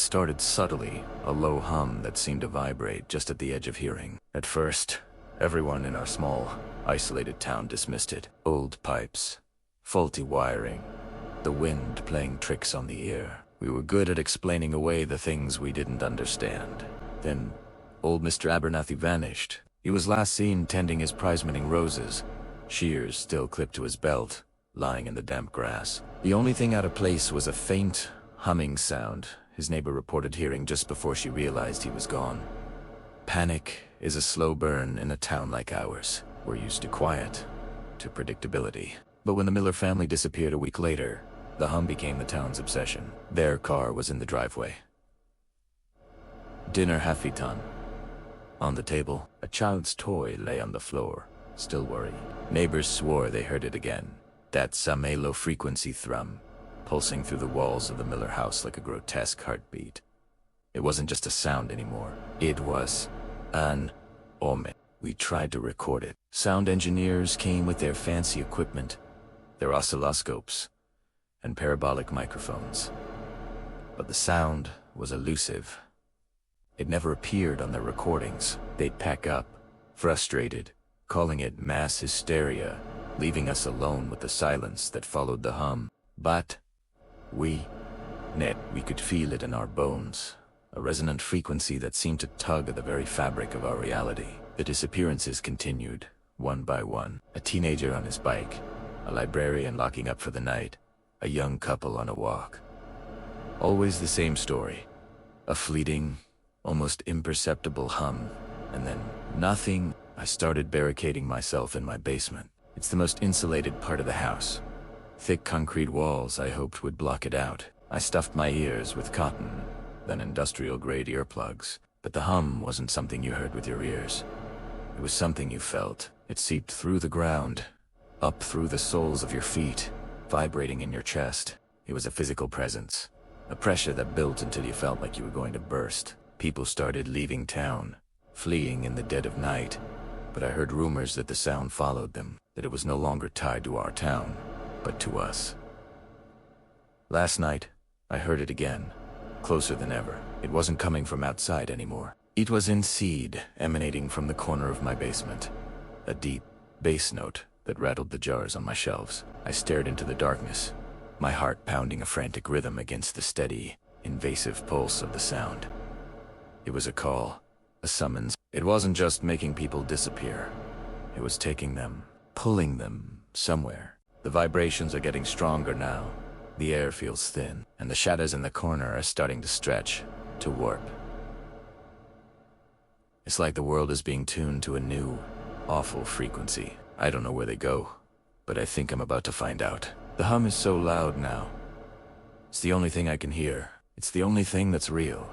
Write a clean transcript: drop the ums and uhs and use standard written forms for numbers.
started subtly, a low hum that seemed to vibrate just at the edge of hearing. At first, everyone in our small, isolated town dismissed it. Old pipes, faulty wiring, the wind playing tricks on the ear. We were good at explaining away the things we didn't understand. Then, old Mr. Abernathy vanished. He was last seen tending his prize-winning roses, shears still clipped to his belt, lying in the damp grass. The only thing out of place was a faint, humming sound his neighbor reported hearing just before she realized he was gone. Panic is a slow burn in a town like ours. We're used to quiet, to predictability. But when the Miller family disappeared a week later, the hum became the town's obsession. Their car was in the driveway. Dinner half eaten. On the table, a child's toy lay on the floor, still worried. Neighbors swore they heard it again. That some low-frequency thrum, pulsing through the walls of the Miller house like a grotesque heartbeat. It wasn't just a sound anymore. It was an omen. We tried to record it. Sound engineers came with their fancy equipment, their oscilloscopes, and parabolic microphones. But the sound was elusive. It never appeared on their recordings. They'd pack up, frustrated, calling it mass hysteria, leaving us alone with the silence that followed the hum. But we could feel it in our bones, a resonant frequency that seemed to tug at the very fabric of our reality. The disappearances continued, one by one. A teenager on his bike, a librarian locking up for the night, a young couple on a walk. Always the same story. A fleeting, almost imperceptible hum, and then nothing. I started barricading myself in my basement. It's the most insulated part of the house. Thick concrete walls I hoped would block it out. I stuffed my ears with cotton, then industrial-grade earplugs. But the hum wasn't something you heard with your ears. It was something you felt. It seeped through the ground, up through the soles of your feet, vibrating in your chest. It was a physical presence, a pressure that built until you felt like you were going to burst. People started leaving town, fleeing in the dead of night. But I heard rumors that the sound followed them, that it was no longer tied to our town, but to us. Last night, I heard it again, closer than ever. It wasn't coming from outside anymore. It was in seed, emanating from the corner of my basement. A deep bass note that rattled the jars on my shelves. I stared into the darkness, my heart pounding a frantic rhythm against the steady, invasive pulse of the sound. It was a call, a summons. It wasn't just making people disappear. It was taking them, pulling them somewhere. The vibrations are getting stronger now. The air feels thin, and the shadows in the corner are starting to stretch, to warp. It's like the world is being tuned to a new, awful frequency. I don't know where they go, but I think I'm about to find out. The hum is so loud now. It's the only thing I can hear. It's the only thing that's real.